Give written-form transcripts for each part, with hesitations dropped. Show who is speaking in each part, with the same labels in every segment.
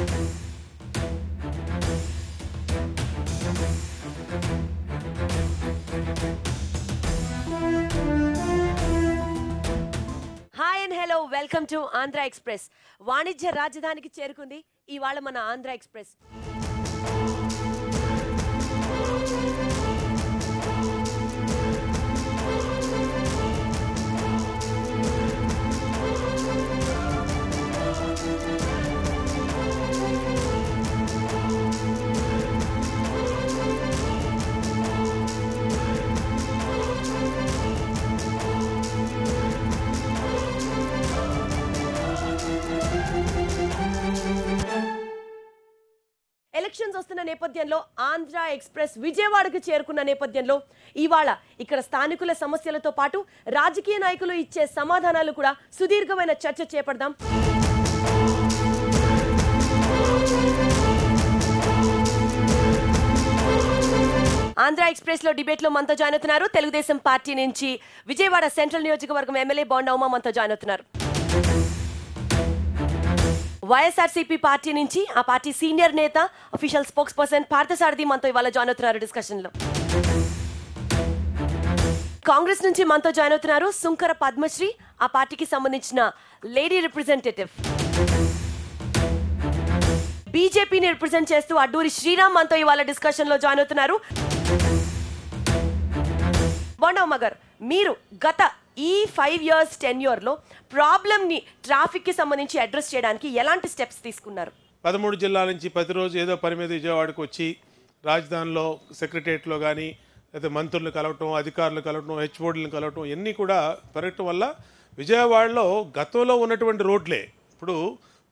Speaker 1: Hi and hello, welcome to Andhra express. వాణిజ్య రాజధానికి చేరుకుంది ఇవాళ మన ఆంధ్ర ఎక్స్ప్రెస్. ఎలక్షన్స్ వస్తున్న నేపథ్యంలో ఆంధ్ర ఎక్స్ప్రెస్ విజయవాడకు చేరుకున్న నేపథ్యంలో ఇవాళ ఇక్కడ స్థానికుల సమస్యలతో పాటు రాజకీయ నాయకులు ఇచ్చే సమాధానాలు కూడా సుదీర్ఘమైన చర్చ చేపడదాం. ఆంధ్ర ఎక్స్ప్రెస్ లో డిబేట్ లో మనతో జాయిన్ అవుతున్నారు తెలుగుదేశం పార్టీ నుంచి విజయవాడ సెంట్రల్ నియోజకవర్గం ఎమ్మెల్యే బోండా ఉమా మనతో జాయిన్ అవుతున్నారు. వైఎస్ఆర్సీపీ పార్టీ నుంచి ఆ పార్టీ సీనియర్ నేత అఫీషియల్ స్పోక్స్ పర్సన్ పార్థసారథి మనతో ఇవాళ జాయిన్ అవుతున్నారు డిస్కషన్ లో. కాంగ్రెస్ నుంచి మనతో జాయిన్ అవుతున్నారు సుంకర పద్మశ్రీ, ఆ పార్టీకి సంబంధించిన లేడీ రిప్రజెంటేటివ్. బీజేపీని రిప్రజెంట్ చేస్తూ అడ్డూరి శ్రీరామ్ మనతో ఇవాళ డిస్కషన్ లో జాయిన్ అవుతున్నారు. బోండా గారు, మీరు గత ఈ 5 years టెన్యూర్లో ప్రాబ్లమ్ని ట్రాఫిక్కి సంబంధించి అడ్రస్ చేయడానికి ఎలాంటి స్టెప్స్ తీసుకున్నారు?
Speaker 2: 13 జిల్లాల నుంచి ప్రతిరోజు ఏదో పని మీద విజయవాడకు వచ్చి రాజధానిలో సెక్రటరియట్లో కానీ లేదా మంత్రులను కలవటం, అధికారులు కలవటం, హెచ్ఓడీలను కలవటం ఇవన్నీ కూడా పెరగటం వల్ల విజయవాడలో గతంలో ఉన్నటువంటి రోడ్లే ఇప్పుడు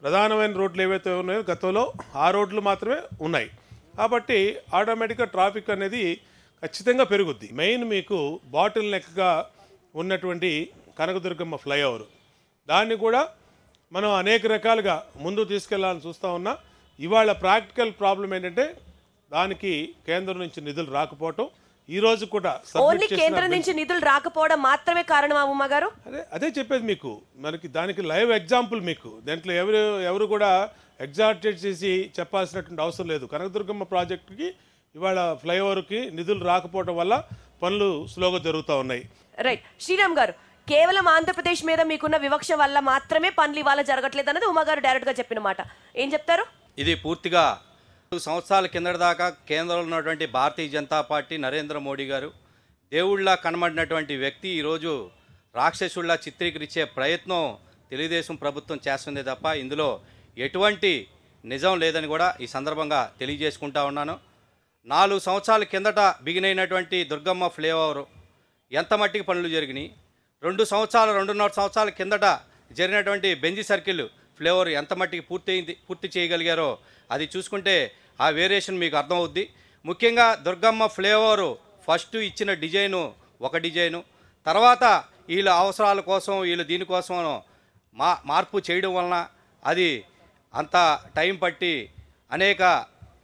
Speaker 2: ప్రధానమైన రోడ్లు ఏవైతే ఉన్నాయో గతంలో ఆ రోడ్లు మాత్రమే ఉన్నాయి. కాబట్టి ఆటోమేటిక్గా ట్రాఫిక్ అనేది ఖచ్చితంగా పెరుగుద్ది. మెయిన్ మీకు బాటిల్ నెక్గా ఉన్నటువంటి కనకదుర్గమ్మ ఫ్లైఓవర్, దాన్ని కూడా మనం అనేక రకాలుగా ముందు తీసుకెళ్లాలని చూస్తూ ఉన్నా. ఇవాళ ప్రాక్టికల్ ప్రాబ్లం ఏంటంటే దానికి కేంద్రం నుంచి నిధులు రాకపోవటం. ఈ రోజు కూడా
Speaker 1: కేంద్రం నుంచి నిధులు రాకపోవడం మాత్రమే కారణమా ఉమా గారు?
Speaker 2: అదే చెప్పేది మీకు. మనకి దానికి లైవ్ ఎగ్జాంపుల్ మీకు దాంట్లో ఎవరు కూడా ఎగ్జాక్టెడ్ చేసి చెప్పాల్సినటువంటి అవసరం లేదు. కనకదుర్గమ్మ ప్రాజెక్టుకి ఇవాళ ఫ్లైఓవర్కి నిధులు రాకపోవడం వల్ల పనులు స్లోగా జరుగుతూ ఉన్నాయి.
Speaker 1: రైట్. శ్రీరామ్ గారు, కేవలం ఆంధ్రప్రదేశ్ మీద మీకున్న వివక్ష వల్ల మాత్రమే పనులు ఇవాళ జరగట్లేదు అన్నది ఉమా గారు డైరెక్ట్ గా చెప్పిన మాట. ఏం చెప్తారు?
Speaker 3: ఇది పూర్తిగా 2 సంవత్సరాల కిందటి దాకా కేంద్రంలో ఉన్నటువంటి భారతీయ జనతా పార్టీ నరేంద్ర మోడీ గారు దేవుళ్ళ కనబడినటువంటి వ్యక్తి ఈరోజు రాక్షసుల్లా చిత్రీకరించే ప్రయత్నం తెలుగుదేశం ప్రభుత్వం చేస్తుంది తప్ప ఇందులో ఎటువంటి నిజం లేదని కూడా ఈ సందర్భంగా తెలియజేసుకుంటా ఉన్నాను. 4 సంవత్సరాల కిందట బిగినైనటువంటి దుర్గమ్మ ఫ్లైఓవర్ ఎంత మట్టికి పనులు జరిగినాయి, 2.5 సంవత్సరాల కిందట జరిగినటువంటి బెంజి సర్కిల్ ఫ్లైఓవర్ ఎంత మట్టికి పూర్తి చేయగలిగారో అది చూసుకుంటే ఆ వేరియేషన్ మీకు అర్థమవుద్ది. ముఖ్యంగా దుర్గమ్మ ఫ్లైఓవర్ ఫస్ట్ ఇచ్చిన డిజైను ఒక డిజైను, తర్వాత వీళ్ళ అవసరాల కోసం వీళ్ళు దీనికోసం మార్పు చేయడం వలన అది అంత టైం పట్టి అనేక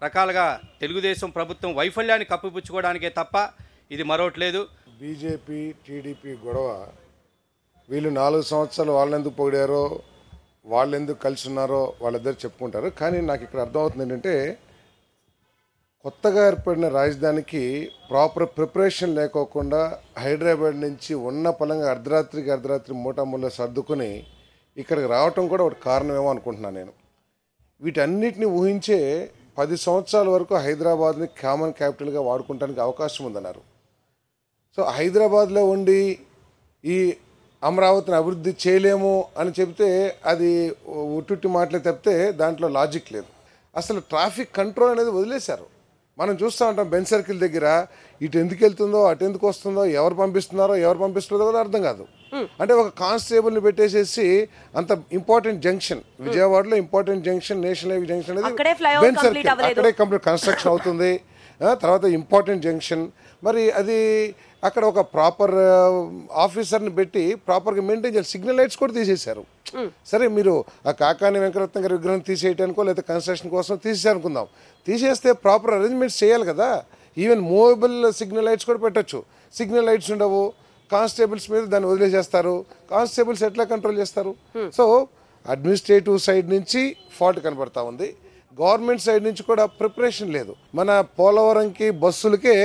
Speaker 3: రకాలుగా తెలుగుదేశం ప్రభుత్వం వైఫల్యాన్ని కప్పిపుచ్చుకోవడానికే తప్ప ఇది మరొకట్లేదు.
Speaker 4: బీజేపీ టీడీపీ గొడవ, వీళ్ళు 4 సంవత్సరాలు వాళ్ళెందుకు పొగిడారో వాళ్ళెందుకు కలిసి ఉన్నారో వాళ్ళిద్దరు చెప్పుకుంటారు. కానీ నాకు ఇక్కడ అర్థమవుతుంది ఏంటంటే కొత్తగా ఏర్పడిన రాజధానికి ప్రాపర్ ప్రిపరేషన్ లేకోకుండా హైదరాబాద్ నుంచి ఉన్న పలంగా అర్ధరాత్రి మూటాముల్లో సర్దుకొని ఇక్కడికి రావటం కూడా ఒక కారణమేమో అనుకుంటున్నాను నేను. వీటన్నిటిని ఊహించే 10 సంవత్సరాల వరకు హైదరాబాద్ని కామన్ క్యాపిటల్గా వాడుకోవడానికి అవకాశం ఉందన్నారు. సో హైదరాబాద్లో ఉండి ఈ అమరావతిని అభివృద్ధి చేయలేము అని చెప్తే అది ఉట్టుట్టి మాటలే తప్పితే దాంట్లో లాజిక్ లేదు. అసలు ట్రాఫిక్ కంట్రోల్ అనేది వదిలేశారు. మనం చూస్తూ ఉంటాం బెంజ్ సర్కిల్ దగ్గర ఇటు ఎందుకు వెళ్తుందో అటు ఎందుకు వస్తుందో ఎవరు పంపిస్తున్నారో కూడా అర్థం కాదు. అంటే ఒక కానిస్టేబుల్ని పెట్టేసేసి అంత ఇంపార్టెంట్ జంక్షన్ విజయవాడలో important junction national highway junction అనేది బెంజ్ సర్కిల్ అక్కడే కంప్లీట్ కన్స్ట్రక్షన్ అవుతుంది. తర్వాత ఇంపార్టెంట్ జంక్షన్, మరి అది అక్కడ ఒక ప్రాపర్ ఆఫీసర్ని పెట్టి ప్రాపర్గా మెయింటైన్ చేయాలి. సిగ్నల్ లైట్స్ కూడా తీసేశారు. సరే మీరు ఆ కాకాని వెంకటరత్న గారి విగ్రహం తీసేయటానికో లేదా కన్స్ట్రక్షన్ కోసం తీసేయాలనుకుందాం, తీసేస్తే ప్రాపర్ అరేంజ్మెంట్స్ చేయాలి కదా. ఈవెన్ మూవబుల్ సిగ్నల్ లైట్స్ కూడా పెట్టచ్చు. సిగ్నల్ లైట్స్ ఉండవు, కానిస్టేబుల్స్ మీద దాన్ని వదిలేసేస్తారు. కానిస్టేబుల్స్ ఎట్లా కంట్రోల్ చేస్తారు? సో అడ్మినిస్ట్రేటివ్ సైడ్ నుంచి ఫాల్ట్ కనబడతా ఉంది. గవర్నమెంట్ సైడ్ నుంచి కూడా ప్రిపరేషన్ లేదు. మన పోలవరంకి బస్సులకే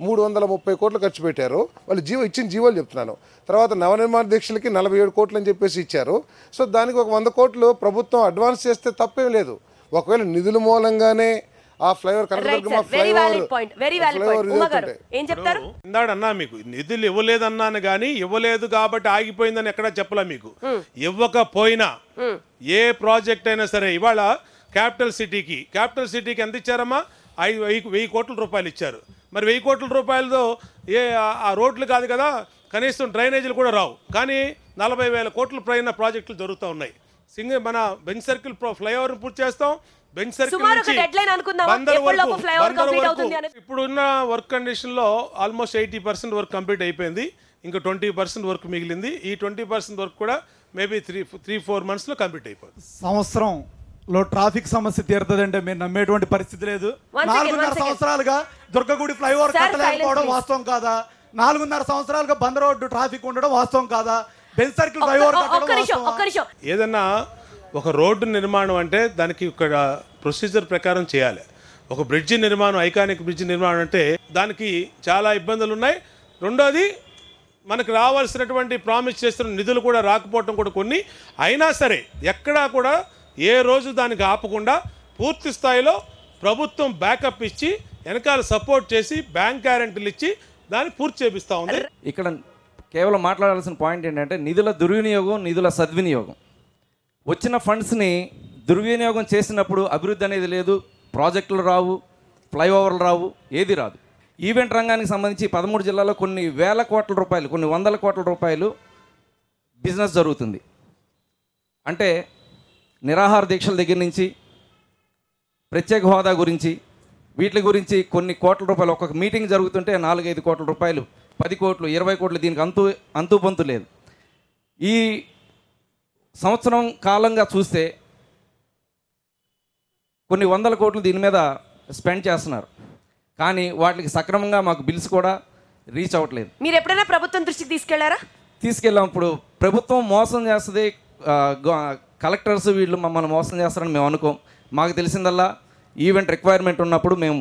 Speaker 4: 330 కోట్లు ఖర్చు పెట్టారు. వాళ్ళు ఇచ్చిన జీవోలు చెప్తున్నాను. తర్వాత నవనిర్మాణ దీక్షలకి 47 కోట్లు అని చెప్పేసి ఇచ్చారు. సో దానికి ఒక 100 కోట్లు ప్రభుత్వం అడ్వాన్స్ చేస్తే తప్పేం లేదు. ఒకవేళ నిధుల మూలంగానే ఆ ఫ్లైఓవర్
Speaker 2: ఇందాడన్నా మీకు నిధులు ఇవ్వలేదన్నాను కానీ ఇవ్వలేదు కాబట్టి ఆగిపోయిందని ఎక్కడా చెప్పలే మీకు. ఇవ్వకపోయినా ఏ ప్రాజెక్ట్ అయినా సరే ఇవాళ క్యాపిటల్ సిటీకి ఎంత ఇచ్చారమ్మా? 1000 కోట్ల రూపాయలు ఇచ్చారు. మరి 1000 కోట్ల రూపాయలతో ఆ రోడ్లు కాదు కదా, కనీసం డ్రైనేజీలు కూడా రావు. కానీ 40,000 కోట్ల పైన ప్రాజెక్టులు జరుగుతూ ఉన్నాయి. మన బెంచ్ సర్కిల్ ఫ్లైఓవర్ పూర్తి చేస్తాం. బెంచ్ సర్కిల్ ఇప్పుడున్న వర్క్ కండిషన్ లో ఆల్మోస్ట్ 80% వర్క్ కంప్లీట్ అయిపోయింది. ఇంకా 20% వర్క్ మిగిలింది. ఈ 20% వర్క్ కూడా మేబీ 3-4 మంత్స్ లో కంప్లీట్ అయిపోతుంది.
Speaker 5: సంవత్సరంలో ట్రాఫిక్ సమస్య తీరుతుందంటే మీరు నమ్మేటువంటి పరిస్థితి లేదు. 4.5 సంవత్సరాలుగా దుర్గగుడి ఫ్లైఓవర్ కట్టలేకపోవడం వాస్తవం కాదా? 4.5 సంవత్సరాలుగా బంద్ రోడ్డు ట్రాఫిక్ ఉండడం వాస్తవం కాదా? బెంచ్ సర్కిల్ ఫ్లైఓవర్
Speaker 2: ఏదన్నా ఒక రోడ్డు నిర్మాణం అంటే దానికి ఒక ప్రొసీజర్ ప్రకారం చేయాలి. ఒక బ్రిడ్జి నిర్మాణం, ఐకానిక్ బ్రిడ్జి నిర్మాణం అంటే దానికి చాలా ఇబ్బందులు ఉన్నాయి. రెండోది మనకు రావాల్సినటువంటి ప్రామిస్ చేస్తున్న నిధులు కూడా రాకపోవటం కూడా కొన్ని. అయినా సరే ఎక్కడా కూడా ఏ రోజు దానికి ఆపకుండా పూర్తి స్థాయిలో ప్రభుత్వం బ్యాకప్ ఇచ్చి వెనకాల సపోర్ట్ చేసి బ్యాంక్ గ్యారెంటీలు ఇచ్చి దాన్ని పూర్తి చేపిస్తూ ఉంది.
Speaker 6: ఇక్కడ కేవలం మాట్లాడాల్సిన పాయింట్ ఏంటంటే నిధుల దుర్వినియోగం, నిధుల సద్వినియోగం. వచ్చిన ఫండ్స్ని దుర్వినియోగం చేసినప్పుడు అభివృద్ధి అనేది లేదు, ప్రాజెక్టులు రావు, ఫ్లైఓవర్లు రావు, ఏది రాదు. ఈవెంట్ రంగానికి సంబంధించి 13 జిల్లాల్లో కొన్ని వేల కోట్ల రూపాయలు, కొన్ని వందల కోట్ల రూపాయలు బిజినెస్ జరుగుతుంది. అంటే నిరాహార దీక్షల దగ్గర నుంచి ప్రత్యేక హోదా గురించి వీటి గురించి కొన్ని కోట్ల రూపాయలు, ఒక్కొక్క మీటింగ్ జరుగుతుంటే 4-5 కోట్ల రూపాయలు, 10 కోట్లు, 20 కోట్లు, దీనికి అంతు పొంతు లేదు. ఈ సంవత్సరం కాలంగా చూస్తే కొన్ని వందల కోట్లు దీని మీద స్పెండ్ చేస్తున్నారు. కానీ వాటికి సక్రమంగా మాకు బిల్స్ కూడా రీచ్ అవ్వట్లేదు.
Speaker 1: మీరు ఎప్పుడైనా ప్రభుత్వం దృష్టికి తీసుకెళ్లారా?
Speaker 6: తీసుకెళ్ళాం. ప్రభుత్వం మోసం చేస్తుంది, కలెక్టర్స్ వీళ్ళు మమ్మల్ని మోసం చేస్తారని మేము అనుకోం. మాకు తెలిసిందల్లా ఈవెంట్ రిక్వైర్మెంట్ ఉన్నప్పుడు మేము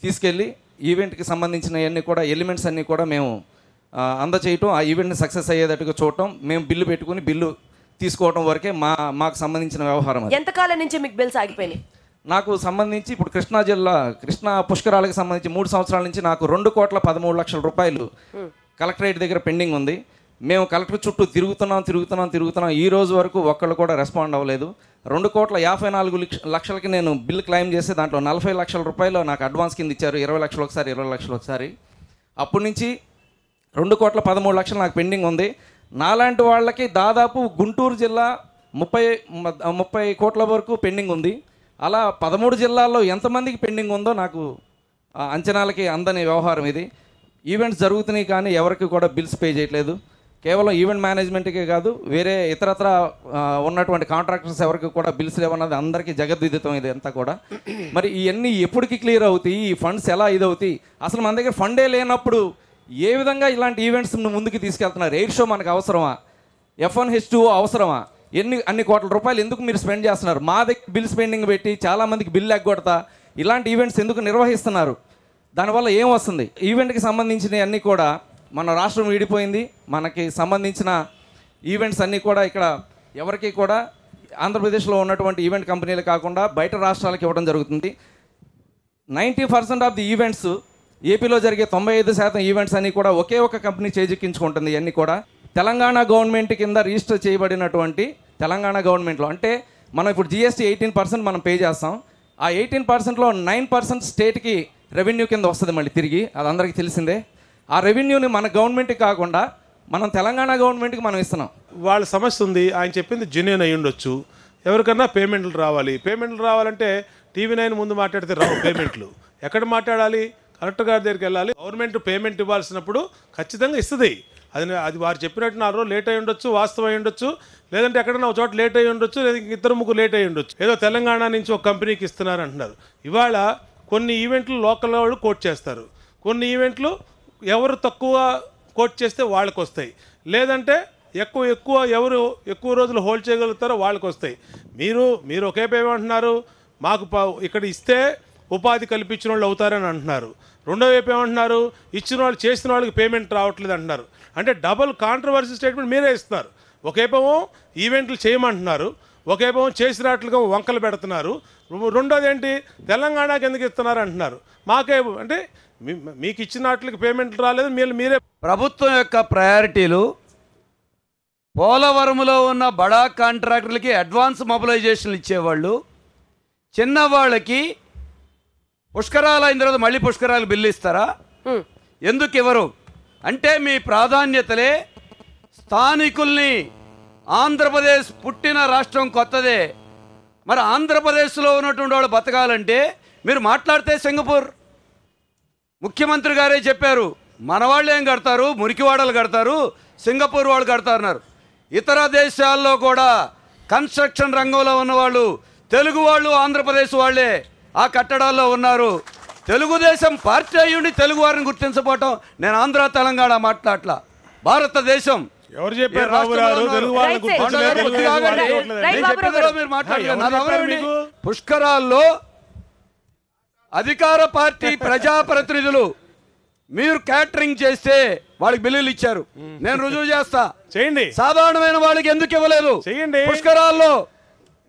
Speaker 6: తీసుకెళ్ళి ఈవెంట్కి సంబంధించిన అన్నీ కూడా ఎలిమెంట్స్ అన్నీ కూడా మేము అందచేయటం, ఆ ఈవెంట్ని సక్సెస్ అయ్యేటట్టుగా చూడటం, మేము బిల్లు పెట్టుకుని బిల్లు తీసుకోవడం వరకే మాకు సంబంధించిన వ్యవహారం.
Speaker 1: ఎంతకాలం నుంచి మీకు బిల్స్ ఆగిపోయినాయి?
Speaker 6: నాకు సంబంధించి ఇప్పుడు కృష్ణా పుష్కరాలకు సంబంధించి 3 సంవత్సరాల నుంచి నాకు 2,13,00,000 రూపాయలు కలెక్టరేట్ దగ్గర పెండింగ్ ఉంది. మేము కలెక్టర్ చుట్టూ తిరుగుతున్నాం. ఈ రోజు వరకు ఒక్కళ్ళు కూడా రెస్పాండ్ అవ్వలేదు. 2,54,00,000కి నేను బిల్ క్లెయిమ్ చేస్తే దాంట్లో 40 లక్షల రూపాయలు నాకు అడ్వాన్స్ కింద ఇచ్చారు. 20 లక్షలు ఒకసారి, 20 లక్షలు ఒకసారి. అప్పటి నుంచి 2,13,00,000 నాకు పెండింగ్ ఉంది. నాలాంటి వాళ్ళకి దాదాపు గుంటూరు జిల్లా 30 కోట్ల వరకు పెండింగ్ ఉంది. అలా 13 జిల్లాల్లో ఎంతమందికి పెండింగ్ ఉందో నాకు అంచనాలకి అందని వ్యవహారం ఇది. ఈవెంట్స్ జరుగుతున్నాయి కానీ ఎవరికి కూడా బిల్స్ పే చేయట్లేదు. కేవలం ఈవెంట్ మేనేజ్మెంట్కే కాదు, వేరే ఇతరత్ర ఉన్నటువంటి కాంట్రాక్టర్స్ ఎవరికి కూడా బిల్స్ లేవన్నది అందరికీ జగద్విదితం ఇది అంతా కూడా. మరి ఇవన్నీ ఎప్పటికి క్లియర్ అవుతాయి? ఈ ఫండ్స్ ఎలా ఇదవుతాయి? అసలు మన దగ్గర ఫండే లేనప్పుడు ఏ విధంగా ఇలాంటి ఈవెంట్స్ ముందుకు తీసుకెళ్తున్నారు? ఎయిర్ షో మనకు అవసరమా? F1H2O అవసరమా? అన్ని కోట్ల రూపాయలు ఎందుకు మీరు స్పెండ్ చేస్తున్నారు? మా దగ్గర బిల్ స్పెండింగ్ పెట్టి చాలామందికి బిల్లు ఎగ్గొడతా ఇలాంటి ఈవెంట్స్ ఎందుకు నిర్వహిస్తున్నారు? దానివల్ల ఏం వస్తుంది? ఈవెంట్కి సంబంధించినవి అన్నీ కూడా మన రాష్ట్రం విడిపోయింది. మనకి సంబంధించిన ఈవెంట్స్ అన్నీ కూడా ఇక్కడ ఎవరికి కూడా ఆంధ్రప్రదేశ్లో ఉన్నటువంటి ఈవెంట్ కంపెనీలు కాకుండా బయట రాష్ట్రాలకు ఇవ్వడం జరుగుతుంది. 90% ఆఫ్ ది ఈవెంట్స్ ఏపీలో జరిగే 95% ఈవెంట్స్ అన్నీ కూడా ఒకే ఒక కంపెనీ చేజిక్కించుకుంటుంది. ఇవన్నీ కూడా తెలంగాణ గవర్నమెంట్ కింద రిజిస్టర్ చేయబడినటువంటి తెలంగాణ గవర్నమెంట్లో, అంటే మనం ఇప్పుడు GST 18% మనం పే చేస్తాం. ఆ 18%లో 9% స్టేట్కి రెవెన్యూ కింద వస్తుంది మళ్ళీ తిరిగి. అది అందరికీ తెలిసిందే. ఆ రెవెన్యూని మన గవర్నమెంట్కి కాకుండా మనం తెలంగాణ గవర్నమెంట్కి మనం ఇస్తున్నాం.
Speaker 2: వాళ్ళ సమస్య ఉంది. ఆయన చెప్పింది జెన్యూన్ అయి ఉండొచ్చు. ఎవరికన్నా పేమెంట్లు రావాలంటే TV9 ముందు మాట్లాడితే రావు పేమెంట్లు. ఎక్కడ మాట్లాడాలి? కలెక్టర్ గారి దగ్గరికి వెళ్ళాలి. గవర్నమెంట్ పేమెంట్ ఇవ్వాల్సినప్పుడు ఖచ్చితంగా ఇస్తుంది. అది వారు చెప్పినట్టు 4 రోజులు లేట్ అయి ఉండొచ్చు, వాస్తవం అయి ఉండొచ్చు, లేదంటే ఎక్కడన్నా ఒక చోట లేట్ అయి ఉండొచ్చు, లేదా 2-3 లేట్ అయి ఉండొచ్చు. ఏదో తెలంగాణ నుంచి ఒక కంపెనీకి ఇస్తున్నారు అంటున్నారు. ఇవాళ కొన్ని ఈవెంట్లు లోకల్ వాళ్ళు కోట్ చేస్తారు, కొన్ని ఈవెంట్లు ఎవరు తక్కువ కోట్ చేస్తే వాళ్ళకి వస్తాయి, లేదంటే ఎవరు ఎక్కువ రోజులు హోల్డ్ చేయగలుగుతారో వాళ్ళకి వస్తాయి. మీరు ఒకే పేమెంట్ అంటున్నారు. మాకు ఇక్కడ ఇస్తే ఉపాధి కల్పించిన వాళ్ళు అవుతారని అంటున్నారు. రెండో వైపు ఏమంటున్నారు, ఇచ్చిన వాళ్ళు చేసిన వాళ్ళకి పేమెంట్ రావట్లేదు అంటున్నారు. అంటే డబుల్ కాంట్రవర్సీ స్టేట్మెంట్ మీరే ఇస్తున్నారు. ఒకేపేమో ఈవెంట్లు చేయమంటున్నారు, ఒకేపేమో చేసినట్లుగా వంకలు పెడుతున్నారు. రెండోది ఏంటి, తెలంగాణకి ఎందుకు ఇస్తున్నారు అంటున్నారు. మాకే అంటే మీకు ఇచ్చినట్లకి పేమెంట్లు రాలేదు, మీరే.
Speaker 7: ప్రభుత్వం యొక్క ప్రయారిటీలు పోలవరంలో ఉన్న బడా కాంట్రాక్టర్లకి అడ్వాన్స్ మొబిలైజేషన్లు ఇచ్చేవాళ్ళు, చిన్నవాళ్ళకి పుష్కరాలు అయిన తర్వాత మళ్ళీ పుష్కరాలు బిల్లు ఇస్తారా? ఎందుకు ఇవ్వరు అంటే మీ ప్రాధాన్యతలే స్థానికుల్ని. ఆంధ్రప్రదేశ్ పుట్టిన రాష్ట్రం కొత్తదే, మరి ఆంధ్రప్రదేశ్లో ఉన్నటువంటి వాళ్ళు బతకాలంటే మీరు మాట్లాడితే సింగపూర్ ముఖ్యమంత్రి గారే చెప్పారు, మన వాళ్ళు ఏం కడతారు, మురికివాడలు కడతారు, సింగపూర్ వాళ్ళు కడతారన్నారు. ఇతర దేశాల్లో కూడా కన్స్ట్రక్షన్ రంగంలో ఉన్నవాళ్ళు తెలుగు వాళ్ళు ఆంధ్రప్రదేశ్ వాళ్ళే ఆ కట్టడాల్లో ఉన్నారు. తెలుగుదేశం పార్టీ అయ్యుండి తెలుగు వారిని గుర్తించబోవటం, నేను ఆంధ్ర తెలంగాణ మాట్లాడట్లా, భారతదేశం.
Speaker 2: ఎవరు చెప్పారు
Speaker 7: పుష్కరాల్లో అధికార పార్టీ ప్రజాప్రతినిధులు మీరు క్యాటరింగ్ చేస్తే వాళ్ళకి బిల్లులు ఇచ్చారు, నేను రుజువు చేస్తా.
Speaker 2: చేయండి.
Speaker 7: సాధారణమైన వాళ్ళకి ఎందుకు ఇవ్వలేదు?
Speaker 2: చేయండి.
Speaker 7: పుష్కరాల్లో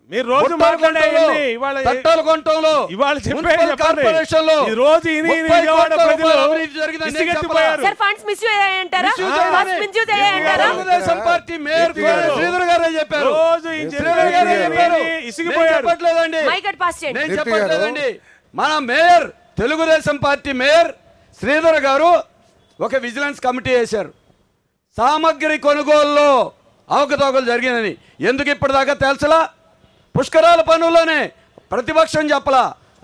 Speaker 2: మీరు రోజు మాట్లాడేయండి. ఇవాళ
Speaker 7: తట్టలు కొంటంలో
Speaker 2: ఇవాళ
Speaker 7: కార్పొరేషన్ లో
Speaker 2: రోజు
Speaker 7: తెలుగుదేశం పార్టీ మేయర్ శ్రీధర్ గారే చెప్పారు. నేను చెప్పట్లేదండి. మన mayor, Telugu Desam party mayor Sridhar గారు ఒక విజిలెన్స్ కమిటీ వేశారు. సామగ్రి కొనుగోలులో అవకతవకలు జరిగినని ఎందుకు ఇప్పటిదాకా తేల్చలా? పుష్కరాల పనుల్లోనే ప్రతిపక్షం చెప్పలా,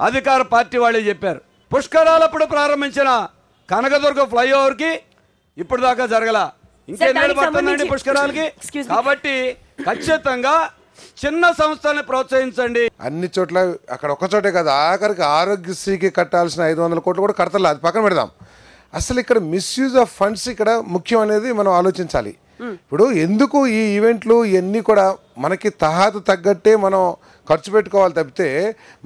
Speaker 7: అధికార పార్టీ వాళ్ళే చెప్పారు. పుష్కరాలప్పుడు ప్రారంభించిన కనకదుర్గ ఫ్లైఓవర్కి ఇప్పుడు దాకా జరగల, ఇంకెన్నేళ్ళు పడుతుందండి పుష్కరాలకి? కాబట్టి ఖచ్చితంగా చిన్న సంస్థల్ని ప్రోత్సహించండి.
Speaker 4: అన్ని చోట్ల అక్కడ ఒక చోటే కాదు, ఆఖరికి ఆరోగ్యశ్రీకి కట్టాల్సిన 500 కోట్లు కూడా కడతలే, అది పక్కన పెడదాం. అసలు ఇక్కడ మిస్యూజ్ ఆఫ్ ఫండ్స్ ఇక్కడ ముఖ్యం అనేది మనం ఆలోచించాలి. ఇప్పుడు ఎందుకు ఈ ఈవెంట్లు ఇవన్నీ కూడా మనకి తహాతు తగ్గట్టే మనం ఖర్చు పెట్టుకోవాలి తప్పితే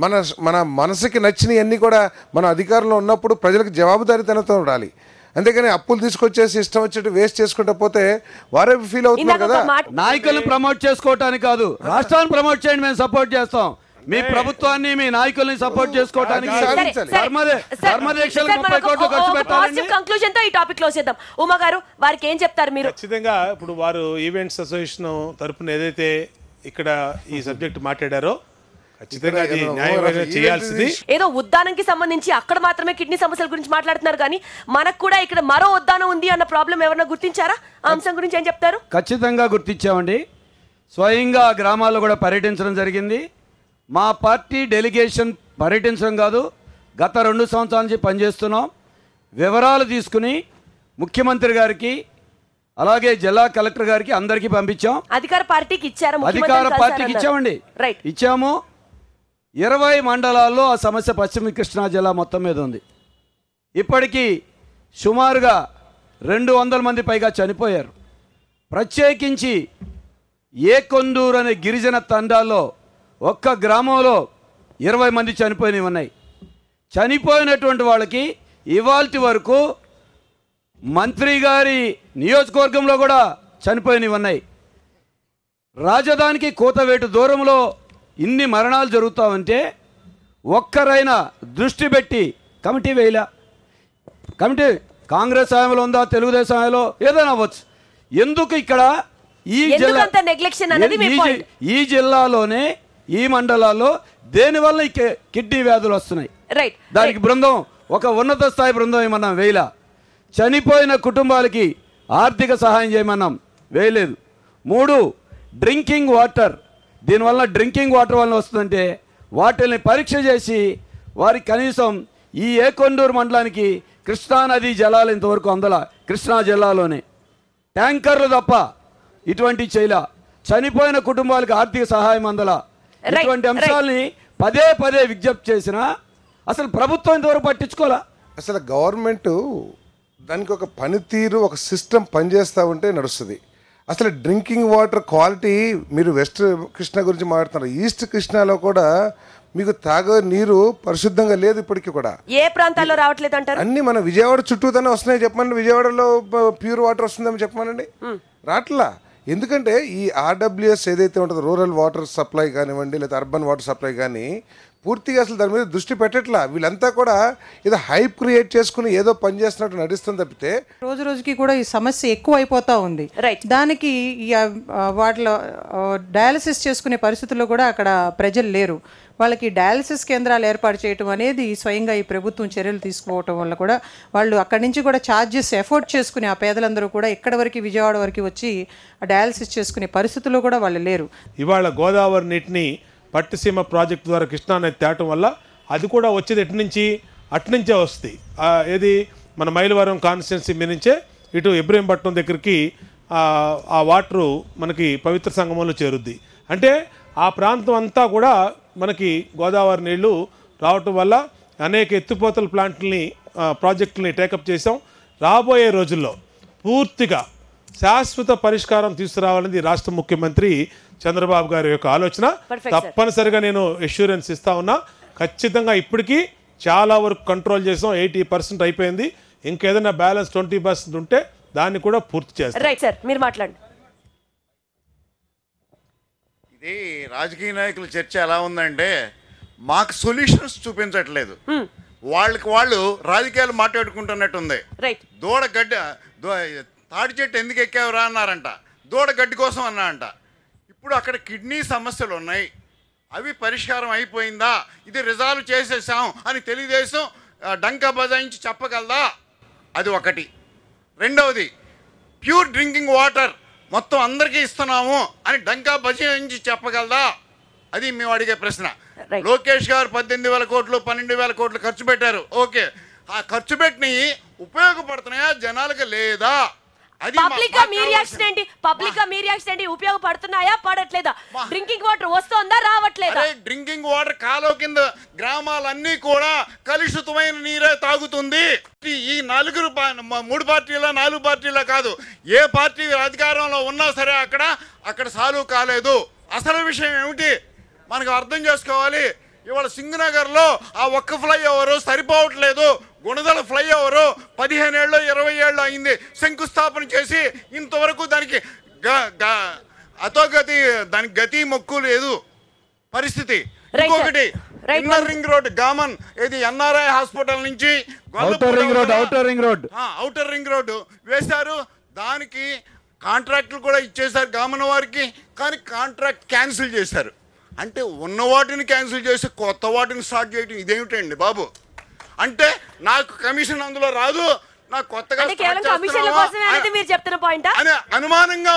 Speaker 4: మన మన మనసుకి నచ్చినవన్నీ కూడా మనం అధికారంలో ఉన్నప్పుడు ప్రజలకు జవాబుదారీతనంతో ఉండాలి. అంతేగాని అప్పులు తీసుకొచ్చేసి ఇష్టం వచ్చేట్టు వేస్ట్ చేసుకుంటూ పోతే వారే ఫీల్ అవుతున్నారు కదా.
Speaker 7: నాయకులను ప్రమోట్ చేసుకోవటానికి కాదు, రాష్ట్రాన్ని ప్రమోట్ చేయండి, మేము సపోర్ట్ చేస్తాం. మీ ప్రభుత్వాన్ని, మీ నాయకుల్ని సపోర్ట్ చేసుకోవడానికి
Speaker 1: కంక్లూజన్ తో ఈ టాపిక్ క్లోజ్ చేద్దాం. ఉమా గారు, వారికి ఏం చెప్తారు మీరు?
Speaker 2: ఖచ్చితంగా ఇప్పుడు వారు ఈవెంట్స్ అసోసియేషన్ తరపున ఏదైతే ఇక్కడ ఈ సబ్జెక్ట్ మాట్లాడారో ఖచ్చితంగా అది న్యాయమైన చేయాల్సింది.
Speaker 1: ఏదో ఉద్దానంకి సంబంధించి అక్కడ మాత్రమే కిడ్నీ సమస్యల గురించి మాట్లాడుతున్నారు కానీ మనకు కూడా ఇక్కడ మరో ఉద్దానం ఉంది అన్న ప్రాబ్లం ఎవరైనా గుర్తించారా? ఆ అంశం గురించి ఏం చెప్తారు?
Speaker 7: ఖచ్చితంగా గుర్తించామండి. స్వయంగా గ్రామాల్లో కూడా పర్యటించడం జరిగింది. మా పార్టీ డెలిగేషన్ పర్యటించడం కాదు, గత 2 సంవత్సరాల నుంచి పనిచేస్తున్నాం. వివరాలు తీసుకుని ముఖ్యమంత్రి గారికి, అలాగే జిల్లా కలెక్టర్ గారికి అందరికీ పంపించాం.
Speaker 1: అధికార పార్టీకి ఇచ్చారా?
Speaker 7: అధికార పార్టీకి ఇచ్చామండి, ఇచ్చాము. 20 మండలాల్లో ఆ సమస్య పశ్చిమ కృష్ణా జిల్లా మొత్తం మీద ఉంది. ఇప్పటికీ సుమారుగా 200 మంది పైగా చనిపోయారు. ప్రత్యేకించి ఏకొందూరు అనే గిరిజన తండాల్లో ఒక్క గ్రామంలో 20 మంది చనిపోయినవి ఉన్నాయి. చనిపోయినటువంటి వాళ్ళకి ఇవాల్టి వరకు మంత్రి గారి నియోజకవర్గంలో కూడా చనిపోయినవి ఉన్నాయి. రాజధానికి కూతవేటు దూరంలో ఇన్ని మరణాలు జరుగుతామంటే ఒక్కరైనా దృష్టి పెట్టి కమిటీ వేయలే. కమిటీ కాంగ్రెస్ హయాంలో ఉందా, తెలుగుదేశం హయాంలో ఏదైనా అవ్వచ్చు. ఎందుకు ఇక్కడ ఈ జిల్లాలోనే ఈ మండలాల్లో దేనివల్ల కిడ్నీ వ్యాధులు వస్తున్నాయి? దానికి బృందం, ఒక ఉన్నత స్థాయి బృందం ఏమన్నా వేయలా. చనిపోయిన కుటుంబాలకి ఆర్థిక సహాయం చేయమన్నాం, వేయలేదు. 3, డ్రింకింగ్ వాటర్, దీనివల్ల డ్రింకింగ్ వాటర్ వల్ల వస్తుందంటే వాటిని పరీక్ష చేసి వారికి కనీసం ఈ ఏకొండూరు మండలానికి కృష్ణానది జలాలు ఇంతవరకు అందల, కృష్ణా జిల్లాలోనే ట్యాంకర్లు తప్ప ఇటువంటి చేయలా. చనిపోయిన కుటుంబాలకు ఆర్థిక సహాయం అందల. ఇటువంటి అంశాలని పదే పదే విజ్ఞప్తి చేసినా అసలు ప్రభుత్వం ఇంతవరకు పట్టించుకోవాలా.
Speaker 4: అసలు గవర్నమెంట్ దానికి ఒక పనితీరు, ఒక సిస్టమ్ పనిచేస్తూ ఉంటే నడుస్తుంది. అసలు డ్రింకింగ్ వాటర్ క్వాలిటీ, మీరు వెస్ట్ కృష్ణా గురించి మాట్లాడుతున్నారు, ఈస్ట్ కృష్ణాలో కూడా మీకు తాగే నీరు పరిశుద్ధంగా లేదు ఇప్పటికీ కూడా.
Speaker 1: ఏ ప్రాంతాల్లో రావట్లేదు అంటారు?
Speaker 4: అన్ని మన విజయవాడ చుట్టూతోనే వస్తున్నాయి చెప్పమని. విజయవాడలో ప్యూర్ వాటర్ వస్తుందేమో చెప్పమనండి. రాట్లా. ఎందుకంటే ఈ ఆర్డబ్ల్యూఎస్ ఏదైతే ఉంటుందో రూరల్ వాటర్ సప్లై కానివ్వండి లేదా అర్బన్ వాటర్ సప్లై కానీ పూర్తిగా అసలు దాని మీద దృష్టి పెట్టట్లా. వీళ్ళంతా కూడా ఏదో హైప్ క్రియేట్ చేసుకుని ఏదో పని చేస్తున్నట్టు నడుస్తుంది తప్పితే
Speaker 8: రోజు రోజుకి కూడా ఈ సమస్య ఎక్కువ అయిపోతా ఉంది. దానికి వాటిలో డయాలసిస్ చేసుకునే పరిస్థితుల్లో కూడా అక్కడ ప్రజలు లేరు. వాళ్ళకి డయాలసిస్ కేంద్రాలు ఏర్పాటు చేయడం అనేది స్వయంగా ఈ ప్రభుత్వం చర్యలు తీసుకోవటం వల్ల కూడా వాళ్ళు అక్కడి నుంచి కూడా ఛార్జెస్ ఎఫోర్డ్ చేసుకుని ఆ పేదలందరూ కూడా ఇక్కడి వరకు విజయవాడ వరకు వచ్చి డయాలసిస్ చేసుకునే పరిస్థితుల్లో కూడా వాళ్ళు లేరు.
Speaker 2: ఇవాళ గోదావరి నీటిని పట్టిసీమ ప్రాజెక్టు ద్వారా కృష్ణా నది తేవటం వల్ల అది కూడా వచ్చేది అటునుంచే వస్తుంది. ఏది మన మైలవరం కాన్స్టిట్యున్సీ మీద నుంచే ఇటు ఇబ్రహీంపట్నం దగ్గరికి ఆ వాటరు మనకి పవిత్ర సంగమంలో చేరుద్ది. అంటే ఆ ప్రాంతం అంతా కూడా మనకి గోదావరి నీళ్లు రావటం వల్ల అనేక ఎత్తిపోతల ప్లాంట్లని ప్రాజెక్టులని టేకప్ చేసాం. రాబోయే రోజుల్లో పూర్తిగా శాశ్వత పరిష్కారం తీసుకురావాలని రాష్ట్ర ముఖ్యమంత్రి చంద్రబాబు గారి యొక్క ఆలోచన. తప్పనిసరిగా నేను అష్యూరెన్స్ ఇస్తా ఉన్నా. ఖచ్చితంగా ఇప్పటికీ చాలా వరకు కంట్రోల్ చేసాం. 80% అయిపోయింది. ఇంకేదైనా బ్యాలెన్స్ 20% ఉంటే దాన్ని కూడా పూర్తి చేస్తాం.
Speaker 1: రైట్ సార్, మీరు మాట్లాడండి.
Speaker 9: ఇది రాజకీయ నాయకుల చర్చ ఎలా ఉందంటే మాకు సొల్యూషన్స్ చూపించట్లేదు. వాళ్ళు రాజకీయాలు మాట్లాడుకుంటున్నట్టుంది. తాడి చెట్టు ఎందుకు ఎక్కావురా అన్నారంట. దూడ గడ్డి కోసం అన్నా అంట. ఇప్పుడు అక్కడ కిడ్నీ సమస్యలు ఉన్నాయి, అవి పరిష్కారం అయిపోయిందా, ఇది రిజాల్వ్ చేసేసాం అని తెలుగుదేశం డంకా బజాయించి చెప్పగలదా? అది ఒకటి. రెండవది, ప్యూర్ డ్రింకింగ్ వాటర్ మొత్తం అందరికీ ఇస్తున్నాము అని డంకా బజాయించి చెప్పగలదా? అది మేము అడిగే ప్రశ్న. లోకేష్ గారు 18,000 కోట్లు 12,000 కోట్లు ఖర్చు పెట్టారు. ఓకే, ఆ ఖర్చు పెట్టిన ఉపయోగపడుతున్నాయా జనాలకు లేదా?
Speaker 1: పబ్లిక్ గా మీ రియాక్షన్ ఏంటి? ఉపయోగపడుతున్నాయా పడట్లేదా? డ్రింకింగ్ వాటర్ వస్తుందా రావట్లేదా?
Speaker 9: డ్రింకింగ్ వాటర్ కాలువ కింద గ్రామాలన్నీ కూడా కలుషితమైన నీరే తాగుతుంది. ఈ 3 పార్టీల 4 పార్టీల కాదు, ఏ పార్టీ అధికారంలో ఉన్నా సరే అక్కడ సాల్వ్ కాలేదు. అసలు విషయం ఏమిటి మనకు అర్థం చేసుకోవాలి. ఇవాళ సింగనగర్లో ఆ ఒక్క ఫ్లైఓవర్ సరిపోవట్లేదు. గుణదల ఫ్లైఓవర్ 15 ఏళ్ళు 20 ఏళ్ళు అయింది శంకుస్థాపన చేసి, ఇంతవరకు దానికి దానికి గతి మొక్కు లేదు పరిస్థితి. ఇంకొకటి ఇన్నర్ రింగ్ రోడ్ గామన్, ఇది ఎన్ఆర్ఐ హాస్పిటల్ నుంచి
Speaker 7: ఔటర్
Speaker 9: రింగ్ రోడ్ వేశారు. దానికి కాంట్రాక్టులు కూడా ఇచ్చేశారు గామన్ వారికి, కానీ కాంట్రాక్ట్ క్యాన్సిల్ చేశారు. అంటే ఉన్న వాటిని క్యాన్సిల్ చేసి కొత్త వాటిని స్టార్ట్ చేయడం ఇదేమిటండి బాబు? అంటే నాకు కమిషన్ అందులో రాదు, నాకు కొత్తగా అనుమానంగా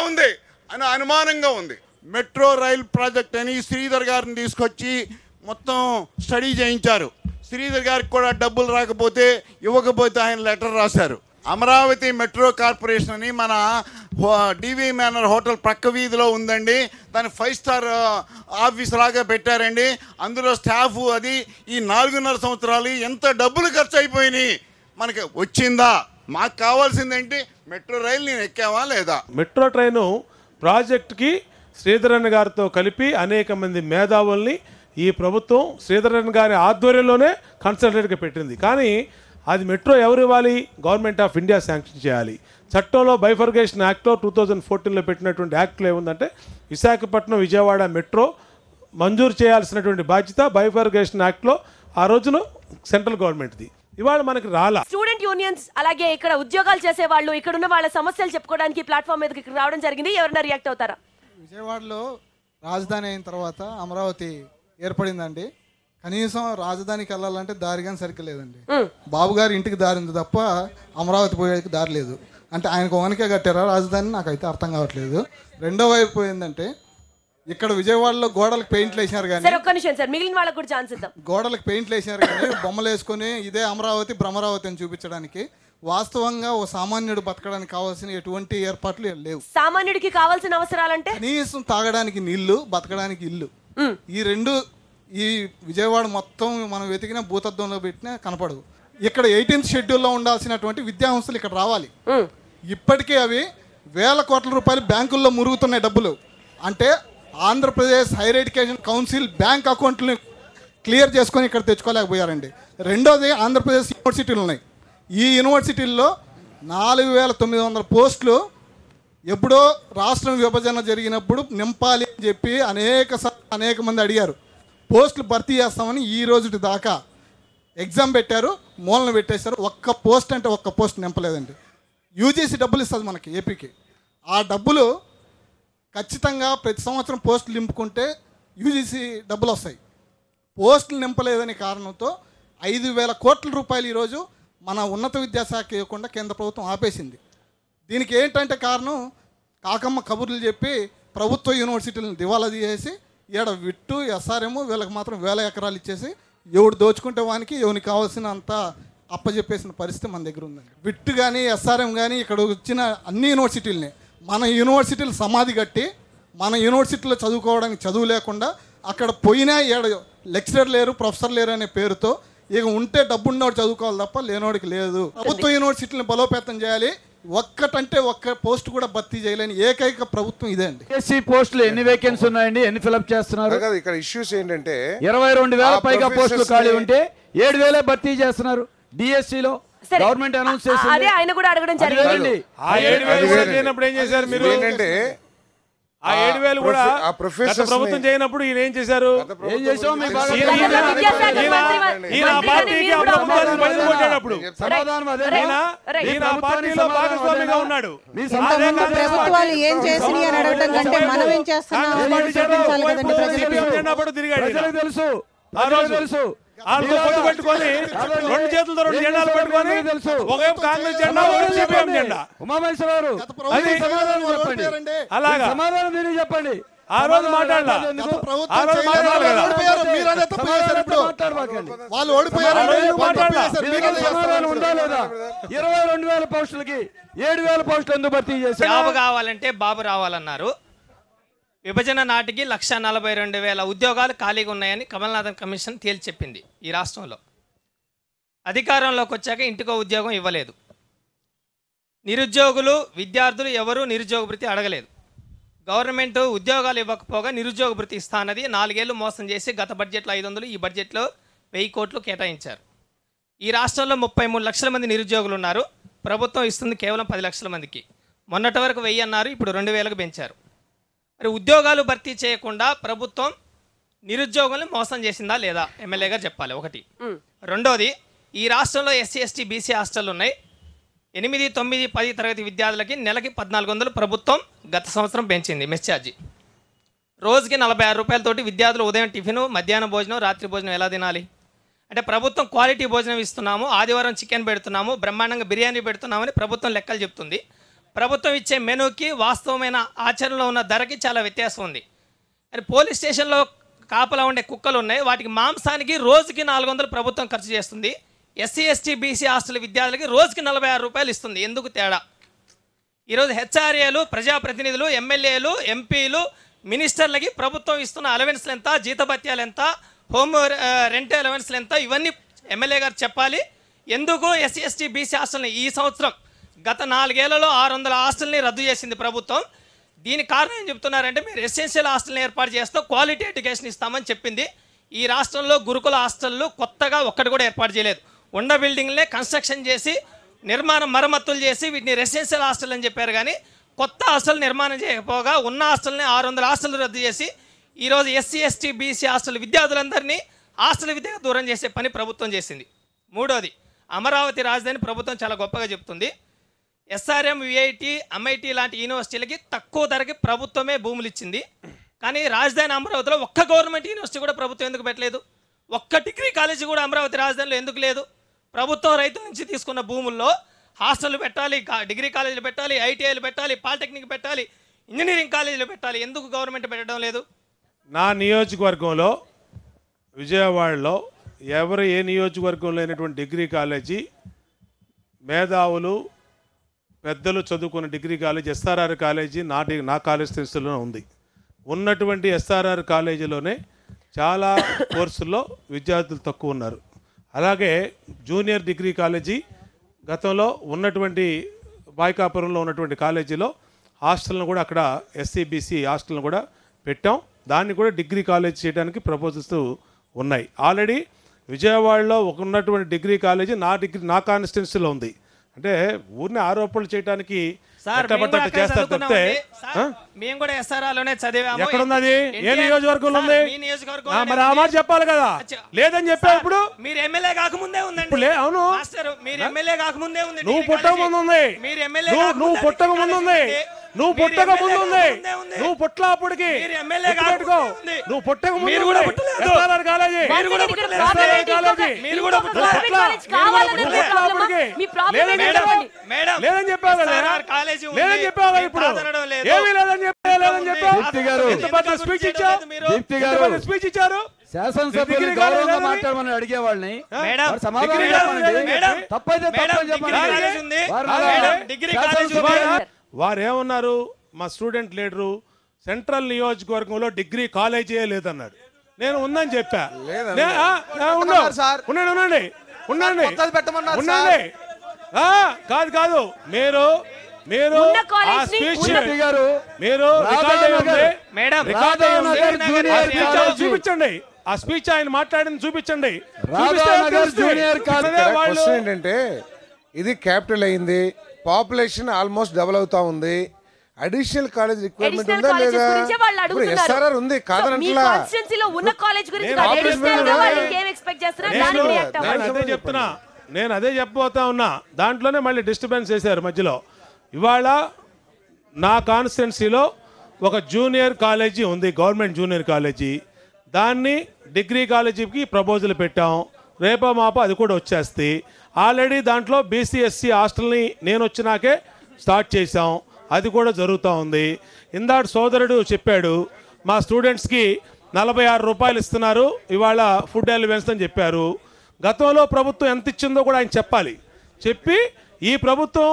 Speaker 9: ఉంది. మెట్రో రైల్ ప్రాజెక్ట్ అని శ్రీధర్ గారిని తీసుకొచ్చి మొత్తం స్టడీ చేయించారు. శ్రీధర్ గారికి కూడా డబ్బులు రాకపోతే ఇవ్వకపోతే ఆయన లెటర్ రాశారు. అమరావతి మెట్రో కార్పొరేషన్ అని మన డివి మేనర్ హోటల్ ప్రక్క వీధిలో ఉందండి. దాన్ని 5 స్టార్ ఆఫీస్ లాగా పెట్టారండి. అందులో స్టాఫ్ అది ఈ 4.5 సంవత్సరాలు ఎంత డబ్బులు ఖర్చు అయిపోయినాయి మనకి వచ్చిందా? మాకు కావాల్సిందేంటి? మెట్రో రైలు నేను ఎక్కావా లేదా?
Speaker 2: మెట్రో ట్రైను ప్రాజెక్టుకి శ్రీధరన్ గారితో కలిపి అనేక మంది మేధావుల్ని ఈ ప్రభుత్వం శ్రీధరన్ గారి ఆధ్వర్యంలోనే కన్సల్టెంట్గా పెట్టింది. కానీ అది మెట్రో ఎవరు ఇవ్వాలి? గవర్నమెంట్ ఆఫ్ ఇండియా శాంక్షన్ చేయాలి. చట్టంలో బైఫర్గేషన్ యాక్ట్లో 2014లో పెట్టినటువంటి యాక్ట్లో ఏముందంటే విశాఖపట్నం విజయవాడ మెట్రో మంజూరు చేయాల్సినటువంటి బాధ్యత బైఫర్గేషన్ యాక్ట్లో ఆ రోజున సెంట్రల్ గవర్నమెంట్ది. ఇవాళ మనకి రాలా.
Speaker 1: స్టూడెంట్ యూనియన్స్ అలాగే ఇక్కడ ఉద్యోగాలు చేసే వాళ్ళు ఇక్కడ ఉన్న వాళ్ళ సమస్యలు చెప్పుకోవడానికి ప్లాట్ఫామ్ మీదకి ఇక్కడ రావడం జరిగింది. ఎవరైనా రియాక్ట్ అవుతారా?
Speaker 5: విజయవాడలో రాజధాని అయిన తర్వాత అమరావతి ఏర్పడిందండి. కనీసం రాజధానికి వెళ్ళాలంటే దారి కానీ సరిగ్గా లేదండి. బాబు గారి ఇంటికి దారి ఉంది తప్ప అమరావతి పోయేకి దారి లేదు. అంటే ఆయనకు ఓనకే కట్టారా రాజధాని? నాకైతే అర్థం కావట్లేదు. రెండో వైపు ఏంటంటే ఇక్కడ విజయవాడలో గోడలకు పెయింట్లు వేసినారు కానీ గోడలకు పెయింట్లు వేసినారు కానీ బొమ్మలు వేసుకొని ఇదే అమరావతి భ్రమరావతి అని చూపించడానికి. వాస్తవంగా ఓ సామాన్యుడు బతకడానికి కావాల్సిన ఎటువంటి ఏర్పాట్లు లేవు.
Speaker 1: సామాన్యుడికి కావాల్సిన అవసరాలంటే
Speaker 5: కనీసం తాగడానికి నీళ్లు, బతకడానికి ఇల్లు, ఈ రెండు ఈ విజయవాడ మొత్తం మనం వెతికిన భూతత్వంలో పెట్టినా కనపడదు. ఇక్కడ 18th షెడ్యూల్లో ఉండాల్సినటువంటి విద్యాసంస్థలు ఇక్కడ రావాలి. ఇప్పటికే అవి వేల కోట్ల రూపాయలు బ్యాంకుల్లో మురుగుతున్నాయి డబ్బులు. అంటే Andhra Pradesh higher education council bank అకౌంట్ని
Speaker 10: క్లియర్ చేసుకొని ఇక్కడ తెచ్చుకోలేకపోయారండి. రెండోది ఆంధ్రప్రదేశ్ యూనివర్సిటీలు ఉన్నాయి. ఈ యూనివర్సిటీల్లో 4,900 పోస్టులు ఎప్పుడో రాష్ట్రం విభజన జరిగినప్పుడు నింపాలి అని చెప్పి అనేక మంది అడిగారు. పోస్టులు భర్తీ చేస్తామని ఈ రోజు దాకా ఎగ్జామ్ పెట్టారు, మూలన పెట్టేశారు. ఒక్క పోస్ట్ నింపలేదండి. యూజీసీ డబ్బులు ఇస్తుంది మనకి ఏపీకి. ఆ డబ్బులు ఖచ్చితంగా ప్రతి సంవత్సరం పోస్టులు నింపుకుంటే యూజీసీ డబ్బులు వస్తాయి. పోస్టులు నింపలేదనే కారణంతో 5,000 కోట్ల రూపాయలు ఈరోజు మన ఉన్నత విద్యాశాఖ ఇవ్వకుండా కేంద్ర ప్రభుత్వం ఆపేసింది. దీనికి ఏంటంటే కారణం, కాకమ్మ కబుర్లు చెప్పి ప్రభుత్వ యూనివర్సిటీలను దివాలా చేసి ఈడ విట్టు ఎస్ఆర్ఎం వీళ్ళకి మాత్రం 1,000 ఎకరాలు ఇచ్చేసి ఎవడు దోచుకుంటే వానికి ఎవరికి కావాల్సినంత అప్పచెప్పేసిన పరిస్థితి మన దగ్గర ఉందండి. విట్టు కానీ ఎస్ఆర్ఎం కానీ ఇక్కడ వచ్చిన అన్ని యూనివర్సిటీలని మన యూనివర్సిటీలు సమాధి కట్టి మన యూనివర్సిటీలో చదువుకోవడానికి చదువు లేకుండా అక్కడ పోయినా ఏడ లెక్చరర్ లేరు, ప్రొఫెసర్ లేరు అనే పేరుతో ఇక ఉంటే డబ్బున్నోడు చదువుకోవాలి తప్ప లేనోడికి లేదు. ప్రభుత్వ యూనివర్సిటీలను బలోపేతం చేయాలి. ఒక్క పోస్ట్ కూడా భర్తీ చేయలేని ఏకైక ప్రభుత్వం ఇదే అండి.
Speaker 7: ఎస్సీ పోస్టులు ఎన్ని వేకెన్సీ ఉన్నాయండి? ఎన్ని ఫిలప్ చేస్తున్నారు?
Speaker 4: ఇక్కడ ఇష్యూస్ ఏంటంటే
Speaker 7: 22,000 పైగా పోస్టులు ఖాళీ ఉంటే 7,000 భర్తీ చేస్తున్నారు. డిఎస్సిలో గవర్నమెంట్ అనౌన్స్ చేసింది.
Speaker 1: అదే ఆయన కూడా అడగడం జరిగింది.
Speaker 2: ఆ 7,000 కూడా చేయనప్పుడు ఏం చేశారు మీరు?
Speaker 4: ఏంటంటే
Speaker 2: ఆ 7,000 కూడా గత ప్రభుత్వం చేయనప్పుడు ఈయన ఏం చేశారు?
Speaker 7: ఏం చేసాం మీకు బాగా
Speaker 2: ఈయన ఆ పార్టీకి ఆ ప్రభుత్వానికి బదులు కొట్టాడప్పుడు
Speaker 7: సమాధానం అదే.
Speaker 2: ఈయన ఆ పార్టీలో భాగస్వామిగా ఉన్నాడు.
Speaker 8: ప్రభుత్వాలు ఏం చేసినాయి అని అడగడం కంటే మనం ఏం చేస్తున్నాం అనేది చూపించాలి కదండి ప్రజలకు.
Speaker 2: తిరిగాడు.
Speaker 7: ప్రజలకు తెలుసు,
Speaker 2: ఆ రోజు
Speaker 7: తెలుసు.
Speaker 2: వాళ్ళతో పొత్తు పెట్టుకొని 2 చేతులతో 2 జెండాలు పెట్టుకొని ఒకవైపు కాంగ్రెస్ జెండా, ఒకవైపు సిపిఎం జెండా.
Speaker 7: ఉమామహేశ్వరరావు
Speaker 2: అది
Speaker 7: సమాధానం చెప్పండి.
Speaker 2: అలాగా
Speaker 7: సమాధానం దీనికి చెప్పండి.
Speaker 2: ఆ రోజు మాట్లాడాల. ఆ రోజు మాట్లాడాలి.
Speaker 10: వాళ్ళు ఓడిపోయారు.
Speaker 7: సమాధానం ఉందా లేదా? 22,000 పోస్టులకి 7,000 పోస్టులు ఎందుకు భర్తీ చేశారు?
Speaker 11: జాబ్ కావాలంటే బాబు రావాలన్నారు. విభజన నాటికి 1,42,000 ఉద్యోగాలు ఖాళీగా ఉన్నాయని కమల్నాథన్ కమిషన్ తేల్చి చెప్పింది. ఈ రాష్ట్రంలో అధికారంలోకి వచ్చాక ఇంటికో ఉద్యోగం ఇవ్వలేదు. నిరుద్యోగులు, విద్యార్థులు ఎవరూ నిరుద్యోగ భృతి అడగలేదు. గవర్నమెంట్ ఉద్యోగాలు ఇవ్వకపోగా నిరుద్యోగ భృతి ఇస్తా అన్నది 4 ఏళ్ళు మోసం చేసి గత బడ్జెట్లో 500, ఈ బడ్జెట్లో 1,000 కోట్లు కేటాయించారు. ఈ రాష్ట్రంలో 33 లక్షల మంది నిరుద్యోగులు ఉన్నారు. ప్రభుత్వం ఇస్తుంది కేవలం 10 లక్షల మందికి. మొన్నటి వరకు 1000 అన్నారు, ఇప్పుడు 2,000కు పెంచారు. మరి ఉద్యోగాలు భర్తీ చేయకుండా ప్రభుత్వం నిరుద్యోగులను మోసం చేసిందా లేదా? ఎమ్మెల్యే గారు చెప్పాలి. ఒకటి. రెండోది, ఈ రాష్ట్రంలో ఎస్సీ, ఎస్టీ, బీసీ హాస్టళ్ళు ఉన్నాయి. 8, 9, 10 తరగతి విద్యార్థులకి నెలకి 1,400 ప్రభుత్వం గత సంవత్సరం పెంచింది మెస్ ఛార్జీ. రోజుకి 46 రూపాయలతోటి విద్యార్థులు ఉదయం టిఫిన్, మధ్యాహ్నం భోజనం, రాత్రి భోజనం ఎలా తినాలి? అంటే ప్రభుత్వం క్వాలిటీ భోజనం ఇస్తున్నాము, ఆదివారం చికెన్ పెడుతున్నాము, బ్రహ్మాండంగా బిర్యానీ పెడుతున్నామని ప్రభుత్వం లెక్కలు చెప్తుంది. ప్రభుత్వం ఇచ్చే మెనూకి వాస్తవమైన ఆచరణలో ఉన్న ధరకి చాలా వ్యత్యాసం ఉంది. మరి పోలీస్ స్టేషన్లో కాపలా ఉండే కుక్కలు ఉన్నాయి, వాటికి మాంసానికి రోజుకి 400 ప్రభుత్వం ఖర్చు చేస్తుంది. ఎస్సీ, ఎస్టీ, బీసీ హాస్టల్ విద్యార్థులకి రోజుకి 46 రూపాయలు ఇస్తుంది. ఎందుకు తేడా? ఈరోజు హెచ్ఆర్ఏలు, ప్రజాప్రతినిధులు, ఎమ్మెల్యేలు, ఎంపీలు, మినిస్టర్లకి ప్రభుత్వం ఇస్తున్న అలవెన్స్లు ఎంత, జీతభత్యాలు ఎంత, హోమ్ రెంట్ అలవెన్స్లు ఎంత, ఇవన్నీ ఎమ్మెల్యే గారు చెప్పాలి. ఎందుకు ఎస్సీ, ఎస్టీ, బీసీ హాస్టల్ని ఈ సంవత్సరం గత 4 ఏళ్లలో 600 హాస్టల్ని రద్దు చేసింది ప్రభుత్వం. దీనికి కారణం ఏం చెప్తున్నారంటే, మీరు ఎసెన్షియల్ హాస్టల్ని ఏర్పాటు చేస్తాం, క్వాలిటీ ఎడ్యుకేషన్ ఇస్తామని చెప్పింది. ఈ రాష్ట్రంలో గురుకుల హాస్టళ్ళు కొత్తగా ఒక్కటి కూడా ఏర్పాటు చేయలేదు. ఉన్న బిల్డింగ్లే కన్స్ట్రక్షన్ చేసి నిర్మాణం మరమ్మతులు చేసి వీటిని రెసిడెన్షియల్ హాస్టల్ అని చెప్పారు. కానీ కొత్త హాస్టల్ నిర్మాణం చేయకపోగా ఉన్న హాస్టల్ని 600 హాస్టల్ రద్దు చేసి ఈరోజు ఎస్సీ, ఎస్టీ, బీసీ హాస్టల్ విద్యార్థులందరినీ హాస్టల్ విద్యకు దూరం చేసే పని ప్రభుత్వం చేసింది. మూడోది, అమరావతి రాజధాని ప్రభుత్వం చాలా గొప్పగా చెప్తుంది. ఎస్ఆర్ఎం, విఐటి, ఎంఐటి లాంటి యూనివర్సిటీలకి తక్కువ ధరకి ప్రభుత్వమే భూములు ఇచ్చింది. కానీ రాజధాని అమరావతిలో ఒక్క గవర్నమెంట్ యూనివర్సిటీ కూడా ప్రభుత్వం ఎందుకు పెట్టలేదు? ఒక్క డిగ్రీ కాలేజీ కూడా అమరావతి రాజధానిలో ఎందుకు లేదు? ప్రభుత్వం రైతుల నుంచి తీసుకున్న భూముల్లో హాస్టల్ పెట్టాలి, డిగ్రీ కాలేజీలు పెట్టాలి, ఐటీఐలు పెట్టాలి, పాలిటెక్నిక్ పెట్టాలి, ఇంజనీరింగ్ కాలేజీలు పెట్టాలి. ఎందుకు గవర్నమెంట్ పెట్టడం లేదు?
Speaker 2: నా నియోజకవర్గంలో విజయవాడలో ఎవరు ఏ నియోజకవర్గంలో అయినటువంటి డిగ్రీ కాలేజీ, మేధావులు పెద్దలు చదువుకున్న డిగ్రీ కాలేజీ ఎస్ఆర్ఆర్ కాలేజీ నా కాలేజ్ తెలుసులో ఉంది. ఉన్నటువంటి ఎస్ఆర్ఆర్ కాలేజీలోనే చాలా కోర్సుల్లో విద్యార్థులు తక్కువ ఉన్నారు. అలాగే జూనియర్ డిగ్రీ కాలేజీ గతంలో ఉన్నటువంటి బాయికాపురంలో ఉన్నటువంటి కాలేజీలో హాస్టల్ను కూడా అక్కడ ఎస్సీ, బీసీ హాస్టల్ను కూడా పెట్టాం. దాన్ని కూడా డిగ్రీ కాలేజ్ చేయడానికి ప్రపోజల్స్ ఉన్నాయి. ఆల్రెడీ విజయవాడలో ఉన్నటువంటి డిగ్రీ కాలేజీ నా కాన్స్టిట్యున్సీలో ఉంది. అంటే ఊరిని ఆరోపణలు చేయడానికి చేస్తారు తప్పితే
Speaker 11: మేము కూడా ఎస్ఆర్ఆలోనే చదివాము.
Speaker 2: ఎక్కడ ఉంది అది? ఏ నియోజకవర్గంలో ఉంది? మరి ఆ మాట చెప్పాలి కదా. లేదని చెప్పా ఇప్పుడు
Speaker 11: మీరు ఎమ్మెల్యే కాకముందే ఉందండి.
Speaker 2: అవును,
Speaker 11: మీరు ఎమ్మెల్యే కాకముందే ఉంది.
Speaker 2: నువ్వు పుట్టక ముందు ఉంది. నువ్వు పుట్టక ముందు ఉంది. నువ్వు పుట్టక ముందు ఉంది. నువ్వు పుట్టలాపటికి పెట్టుకో. నువ్వు పుట్టక ముందు కాలేజీ లేదని చెప్పావు కదా. లేదని చెప్పావు కదా. ఇప్పుడు ఏమీ లేదని చెప్పావు. ఇంత పెద్ద స్పీచ్ ఇచ్చారు.
Speaker 7: శాసనసభ్యులు గౌరవంగా మాట్లాడమని అడిగే వాళ్ళని
Speaker 2: వారేమన్నారు? మా స్టూడెంట్ లీడరు సెంట్రల్ నియోజకవర్గంలో డిగ్రీ కాలేజీ లేదన్నాడు. నేను ఉందని చెప్పా. ఉండండి. కాదు మీరు ఆ స్పీచ్ చూపించండి. ఆ స్పీచ్ ఆయన మాట్లాడింది చూపించండి.
Speaker 4: ఏంటంటే ఇది క్యాపిటల్ అయింది, పాపులేషన్ ఆల్మోస్ట్ డబుల్ అవుతా ఉంది. అడిషనల్ కాలేజ్ రిక్వైర్మెంట్ ఉందా లేదా? ఎస్ఆర్ఆర్ ఉంది కాదనట్లా.
Speaker 2: నేను అదే చెప్పబోతా ఉన్నా. దాంట్లోనే మళ్ళీ డిస్టర్బెన్స్ చేశారు మధ్యలో. ఇవాళ నా కాన్స్టిట్యున్సీలో ఒక జూనియర్ కాలేజీ ఉంది, గవర్నమెంట్ జూనియర్ కాలేజీ. దాన్ని డిగ్రీ కాలేజీకి ప్రపోజల్ పెట్టాం. రేపో మాపో అది కూడా వచ్చేస్తే ఆల్రెడీ దాంట్లో బీసీఎస్సీ హాస్టల్ని నేను వచ్చినాకే స్టార్ట్ చేసాం. అది కూడా జరుగుతూ ఉంది. ఇందాటి సోదరుడు చెప్పాడు మా స్టూడెంట్స్కి 46 రూపాయలు ఇస్తున్నారు ఇవాళ ఫుడ్ అలవెన్స్ అని చెప్పారు. గతంలో ప్రభుత్వం ఎంత ఇచ్చిందో కూడా ఆయన చెప్పాలి. చెప్పి ఈ ప్రభుత్వం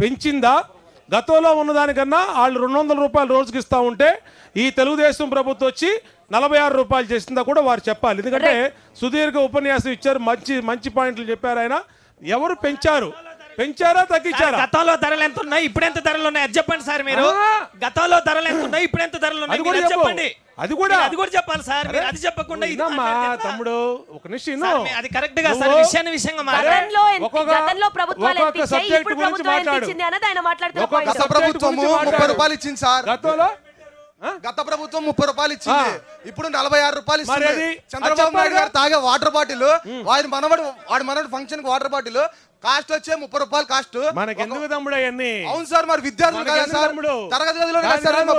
Speaker 2: పెంచిందా, గతంలో ఉన్నదానికన్నా వాళ్ళు 200 రూపాయలు రోజుకి ఇస్తూ ఉంటే ఈ తెలుగుదేశం ప్రభుత్వం వచ్చి 46 రూపాయలు చేసిందా కూడా వారు చెప్పాలి. ఎందుకంటే సుదీర్ఘ ఉపన్యాసం ఇచ్చారు, మంచి పాయింట్లు చెప్పారు ఆయన. ఎవరు పెంచారా తగ్గించారా?
Speaker 11: గతంలో ధరలు ఎంత ఉన్నాయి, ఇప్పుడు ఎంత ధరలు ఉన్నాయి అది చెప్పండి సార్. మీరు గతంలో ధరలు ఎంత ఉన్నాయి, ఇప్పుడు ఎంత ధరలు ఉన్నాయి చెప్పండి.
Speaker 2: అది కూడా
Speaker 11: చెప్పాలి సార్. మీరు అది చెప్పకుండా
Speaker 2: తమ్ముడు ఒక నిమిషం,
Speaker 11: అది కరెక్ట్ గా సార్. విషయంగా
Speaker 2: ఒక్కొక్క సబ్జెక్ట్ గురించి మాట్లాడు.
Speaker 12: గత ప్రభుత్వం 30 రూపాయలు ఇచ్చింది సార్.
Speaker 2: గత
Speaker 12: ప్రభుత్వం 30 రూపాయలు ఇచ్చింది, ఇప్పుడు 46 రూపాయలు ఇస్తుంది. చంద్రబాబు నాయుడు గారు తాగే వాటర్ బాటిల్, వాడి మనవడు ఫంక్షన్ కి వాటర్ బాటిల్ కాస్ట్ వచ్చే 30 రూపాయలు కాస్ట్.
Speaker 2: మనకెందుకు తమ్ముడు అవన్నీ?
Speaker 12: అవును సార్, మరి విద్యార్థులు కదా సార్, తరగతి గదిలో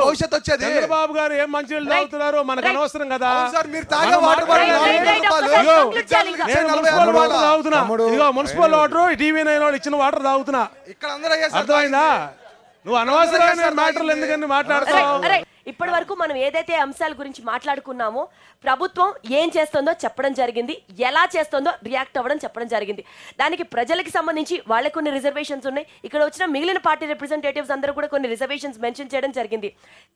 Speaker 12: భవిష్యత్తు వచ్చేది.
Speaker 2: చంద్రబాబు గారు ఏం మంచి నీళ్ళు తాగుతున్నారు మనకు అనవసరం కదా
Speaker 12: సార్. మీరు తాగే water bottle
Speaker 2: municipal water TV9 వాళ్ళు ఇచ్చిన వాటర్ తాగుతున్నా.
Speaker 12: ఇక్కడ అందరూ
Speaker 2: అర్థమైందా? నువ్వు అనవసరమైన మ్యాటర్లు ఎందుకని మాట్లాడతావు?
Speaker 1: ఇప్పటి వరకు మనం ఏదైతే అంశాల గురించి మాట్లాడుకున్నామో ప్రభుత్వం ఏం చేస్తుందో చెప్పడం జరిగింది, ఎలా చేస్తుందో రియాక్ట్ అవ్వడం చెప్పడం జరిగింది. దానికి ప్రజలకి సంబంధించి వాళ్ళకి కొన్ని రిజర్వేషన్స్ ఉన్నాయి. ఇక్కడ వచ్చిన మిగిలిన పార్టీ రిప్రజెంటేటివ్స్ అందరూ కూడా కొన్ని రిజర్వేషన్స్ మెన్షన్ చేయడం జరిగింది.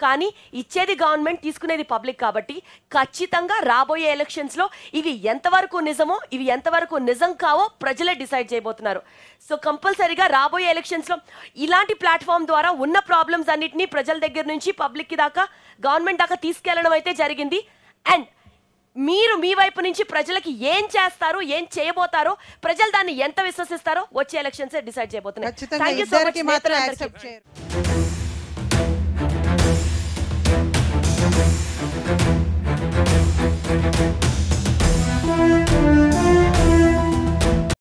Speaker 1: కానీ ఇచ్చేది గవర్నమెంట్, తీసుకునేది పబ్లిక్ కాబట్టి ఖచ్చితంగా రాబోయే ఎలక్షన్స్లో ఇవి ఎంతవరకు నిజమో ఇవి ఎంతవరకు నిజం కావో ప్రజలే డిసైడ్ చేయబోతున్నారు. సో కంపల్సరీగా రాబోయే ఎలక్షన్స్లో ఇలాంటి ప్లాట్ఫామ్ ద్వారా ఉన్న ప్రాబ్లమ్స్ అన్నిటినీ ప్రజల దగ్గర నుంచి పబ్లిక్కి దాకా గవర్నమెంట్ దాకా తీసుకెళ్లడం అయితే జరిగింది. అండ్ మీరు మీ వైపు నుంచి ప్రజలకి ఏం చేస్తారు, ఏం చేయబోతారో, ప్రజలు దాన్ని ఎంత విశ్వసిస్తారో వచ్చే ఎలక్షన్స్ డిసైడ్ చేయబోతున్నారు. Thank you so much.